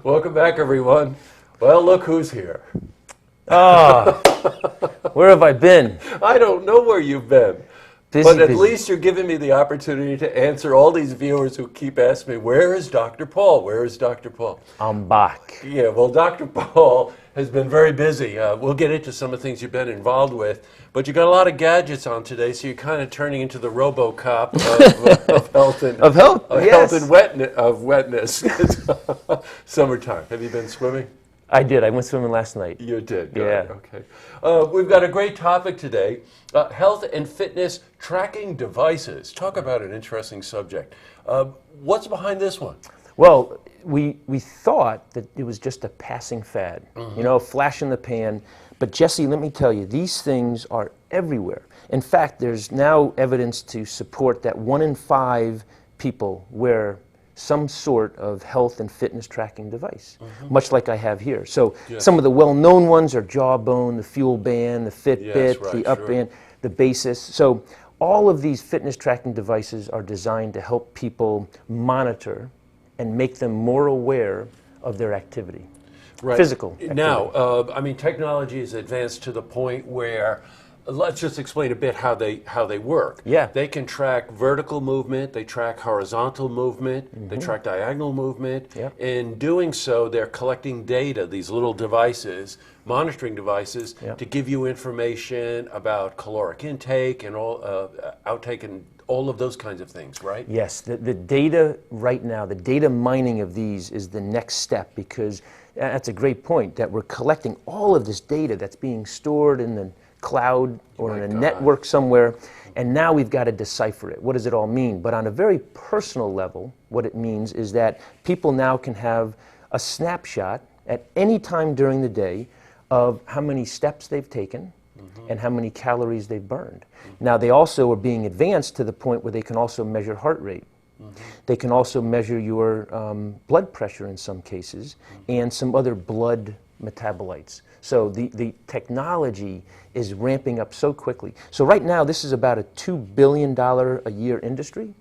Welcome back, everyone. Well, look who's here. Ah, where have I been? I don't know where you've been, Busy, but at busy. least you're giving me the opportunity to answer all these viewers who keep asking me, where is Dr. Paul? Where is Dr. Paul? I'm back. Yeah, well, Dr. Paul has been very busy. We'll get into some of the things you've been involved with, but you got a lot of gadgets on today, so you're kind of turning into the RoboCop of health and Of health, health yes. and wetness. Summertime. Have you been swimming? I did. I went swimming last night. You did. Yeah. Good. Okay. We've got a great topic today: health and fitness tracking devices. Talk about an interesting subject. What's behind this one? Well, we thought that it was just a passing fad, you know, a flash in the pan. But Jesse, let me tell you, these things are everywhere. In fact, there's now evidence to support that 1 in 5 people wear some sort of health and fitness tracking device, much like I have here. So some of the well-known ones are Jawbone, the Fuel Band, the Fitbit, the Upband, the Basis. So all of these fitness tracking devices are designed to help people monitor and make them more aware of their activity, physical activity. Now, I mean, technology has advanced to the point where, let's just explain a bit how they work. Yeah. They can track vertical movement, they track horizontal movement, they track diagonal movement. Yep. In doing so, they're collecting data, these little devices, monitoring devices, to give you information about caloric intake and all outtake and all of those kinds of things, right? Yes, the data right now, the data mining of these is the next step, because that's a great point, that we're collecting all of this data that's being stored in the cloud or in a network somewhere, and now we've got to decipher it. What does it all mean? But on a very personal level, what it means is that people now can have a snapshot at any time during the day of how many steps they've taken and how many calories they've burned. Now, they also are being advanced to the point where they can also measure heart rate. They can also measure your blood pressure in some cases and some other blood metabolites. So the technology is ramping up so quickly. So right now, this is about a $2 billion a year industry.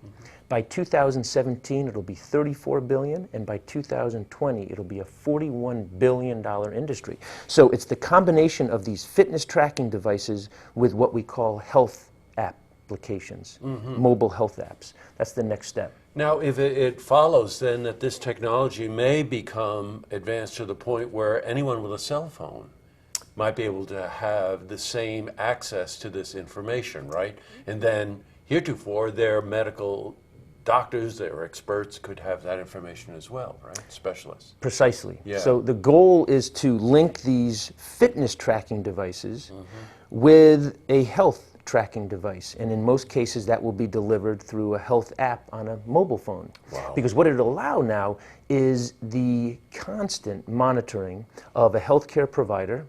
By 2017, it'll be $34 billion, and by 2020, it'll be a $41 billion industry. So it's the combination of these fitness tracking devices with what we call health applications, mobile health apps. That's the next step. Now, if it follows then that this technology may become advanced to the point where anyone with a cell phone might be able to have the same access to this information, right? And then heretofore, their medical doctors, their experts could have that information as well, right? Specialists. Precisely. Yeah. So the goal is to link these fitness tracking devices with a health tracking device, and in most cases that will be delivered through a health app on a mobile phone. Wow. Because what it'll allow now is the constant monitoring of a healthcare provider,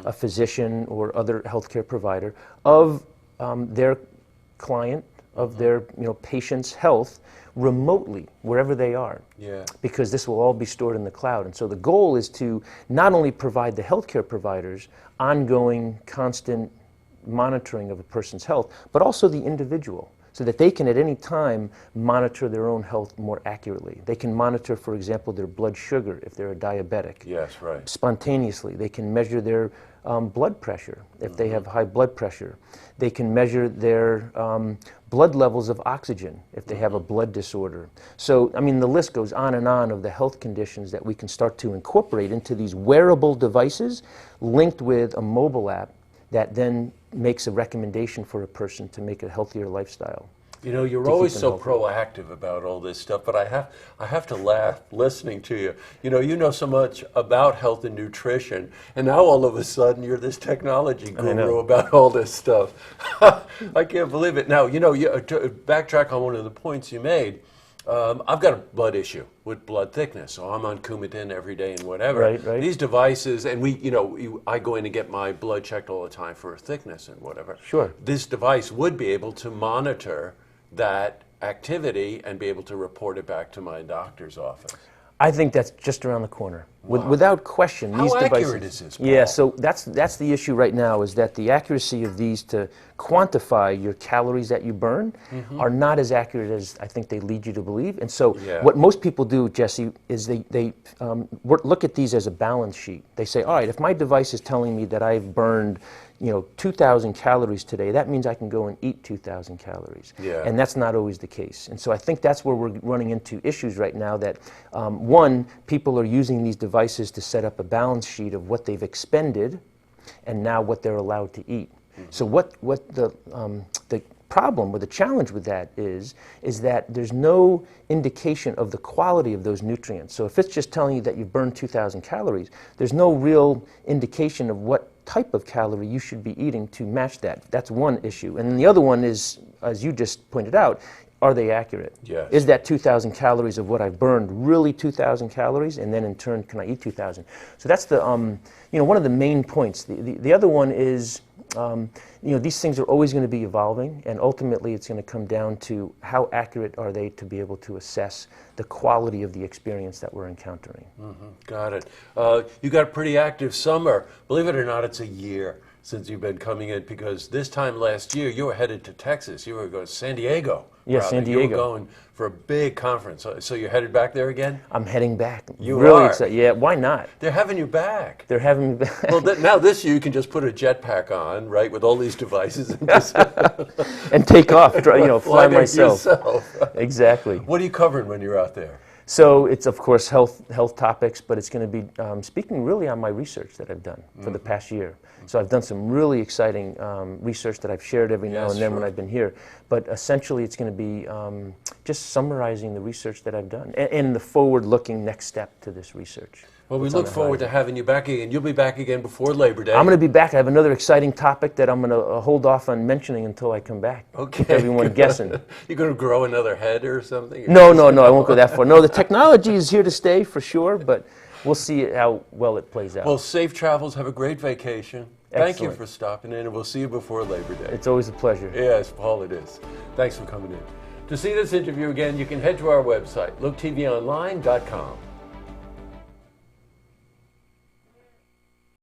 a physician or other healthcare provider, of their client, of their patient's health remotely, wherever they are. Yeah. Because this will all be stored in the cloud. And so the goal is to not only provide the healthcare providers ongoing, constant monitoring of a person's health, but also the individual, so that they can at any time monitor their own health more accurately. They can monitor, for example, their blood sugar if they're a diabetic. Yes, right. Spontaneously. They can measure their blood pressure if they have high blood pressure. They can measure their blood levels of oxygen if they have a blood disorder. So, I mean, the list goes on of the health conditions that we can start to incorporate into these wearable devices linked with a mobile app that then makes a recommendation for a person to make a healthier lifestyle. You know, you're always so proactive about all this stuff, but I have to laugh listening to you. You know so much about health and nutrition, and now all of a sudden you're this technology guru about all this stuff. I can't believe it. Now, to backtrack on one of the points you made, I've got a blood issue with blood thickness, so I'm on Coumadin every day and whatever. Right. These devices, and I go in to get my blood checked all the time for thickness and whatever. Sure. This device would be able to monitor that activity and be able to report it back to my doctor's office. I think that's just around the corner. Without question, How these devices. accurate is this, Paul? Yeah, so that's the issue right now, is that the accuracy of these to quantify your calories that you burn are not as accurate as I think they lead you to believe. And so what most people do, Jesse, is they look at these as a balance sheet. They say, all right, if my device is telling me that I've burned 2,000 calories today, that means I can go and eat 2,000 calories. Yeah. And that's not always the case. And so I think that's where we're running into issues right now, that one, people are using these devices to set up a balance sheet of what they've expended and now what they're allowed to eat. So what the problem or the challenge with that is that there's no indication of the quality of those nutrients. So if it's just telling you that you've burned 2,000 calories, there's no real indication of what type of calorie you should be eating to match that. That's one issue. And then the other one is, as you just pointed out, are they accurate? Yes. Is that 2,000 calories of what I've burned really 2,000 calories? And then in turn, can I eat 2,000? So that's the, one of the main points. The other one is, these things are always going to be evolving, and ultimately it's going to come down to how accurate are they to be able to assess the quality of the experience that we're encountering. Got it. You got a pretty active summer. Believe it or not, it's a year since you've been coming in, because this time last year you were headed to Texas. You were going to San Diego. Yeah, rather. San You were Diego. going for a big conference. So you're headed back there again? I'm heading back. You really are? excited. Yeah, why not? They're having you back. They're having me back. Well, now this year you can just put a jetpack on, right, with all these devices and just And take off, fly fly myself. yourself. Exactly. What are you covering when you're out there? So it's, of course, health topics, but it's going to be speaking really on my research that I've done for the past year. So I've done some really exciting research that I've shared every now and then when I've been here. But essentially, it's going to be just summarizing the research that I've done and the forward-looking next step to this research. Well, we What's on look the forward to having you back again. You'll be back again before Labor Day. I'm going to be back. I have another exciting topic that I'm going to hold off on mentioning until I come back. Okay. Keep everyone guessing. You're going to grow another head or something? No, I won't go that far. No, the technology is here to stay for sure, but we'll see how well it plays out. Well, safe travels. Have a great vacation. Thank you Excellent. for stopping in, and we'll see you before Labor Day. It's always a pleasure. Yes, Paul, it is. Thanks for coming in. To see this interview again, you can head to our website, looktvonline.com.